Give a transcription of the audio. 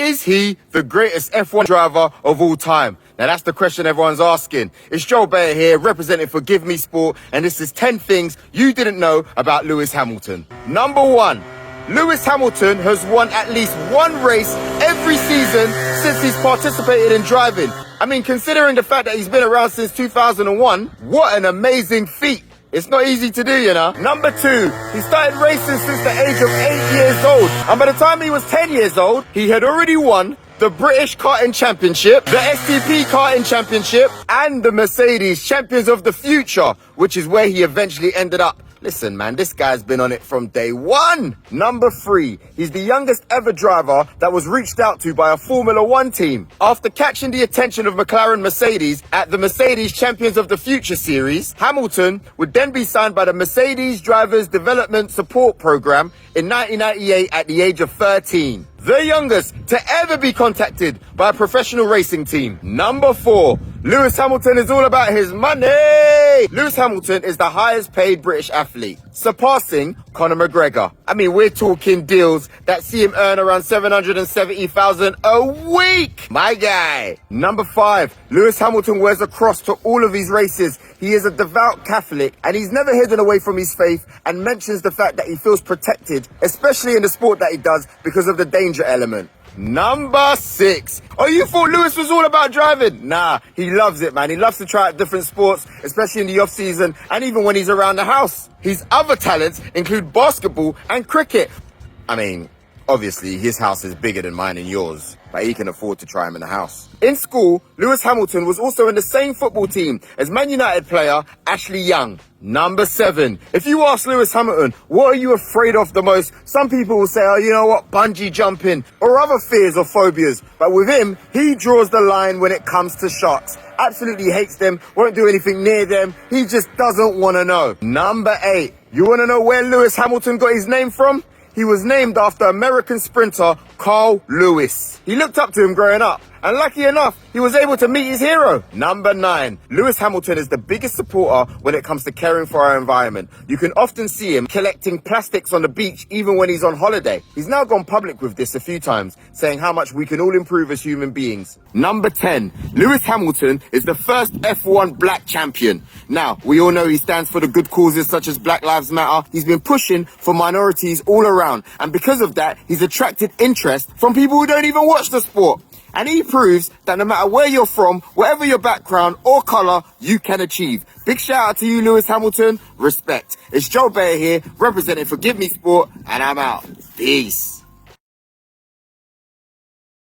Is he the greatest F1 driver of all time? Now that's the question everyone's asking. It's Joe Bayer here, representing Forgive Me Sport, and this is 10 things you didn't know about Lewis Hamilton. Number 1. Lewis Hamilton has won at least one race every season since he's participated in driving. I mean, considering the fact that he's been around since 2001, what an amazing feat. It's not easy to do, you know. Number 2, he started racing since the age of 8 years old. And by the time he was 10 years old, he had already won the British Karting Championship, the STP Karting Championship, and the Mercedes Champions of the Future, which is where he eventually ended up. Listen, man, this guy's been on it from day one. Number 3, he's the youngest ever driver that was reached out to by a Formula One team. After catching the attention of McLaren Mercedes at the Mercedes Champions of the Future series, Hamilton would then be signed by the Mercedes Drivers Development Support Program in 1998 at the age of 13. The youngest to ever be contacted by a professional racing team. Number 4, Lewis Hamilton is all about his money. Lewis Hamilton is the highest paid British athlete, surpassing Conor McGregor. I mean, we're talking deals that see him earn around $770,000 a week. My guy. Number 5, Lewis Hamilton wears a cross to all of his races. He is a devout Catholic and he's never hidden away from his faith and mentions the fact that he feels protected, especially in the sport that he does, because of the danger element. Number 6. Oh, you thought Lewis was all about driving? Nah, he loves it, man. He loves to try out different sports, especially in the off season and even when he's around the house. His other talents include basketball and cricket. I mean, obviously his house is bigger than mine and yours, but he can afford to try him in the house. In school, Lewis Hamilton was also in the same football team as Man United player Ashley Young. Number 7. If you ask Lewis Hamilton, what are you afraid of the most? Some people will say, oh, you know what, bungee jumping or other fears or phobias. But with him, he draws the line when it comes to sharks. Absolutely hates them, won't do anything near them. He just doesn't want to know. Number 8. You want to know where Lewis Hamilton got his name from? He was named after American sprinter Carl Lewis. He looked up to him growing up, and lucky enough, he was able to meet his hero. Number 9. Lewis Hamilton is the biggest supporter when it comes to caring for our environment. You can often see him collecting plastics on the beach even when he's on holiday. He's now gone public with this a few times, saying how much we can all improve as human beings. Number 10. Lewis Hamilton is the first F1 black champion. Now, we all know he stands for the good causes such as Black Lives Matter. He's been pushing for minorities all around, and because of that, he's attracted interest from people who don't even watch the sport. And he proves that no matter where you're from, whatever your background or colour, you can achieve. Big shout out to you, Lewis Hamilton. Respect. It's Joe Bayer here, representing Forgive Me Sport, and I'm out. Peace.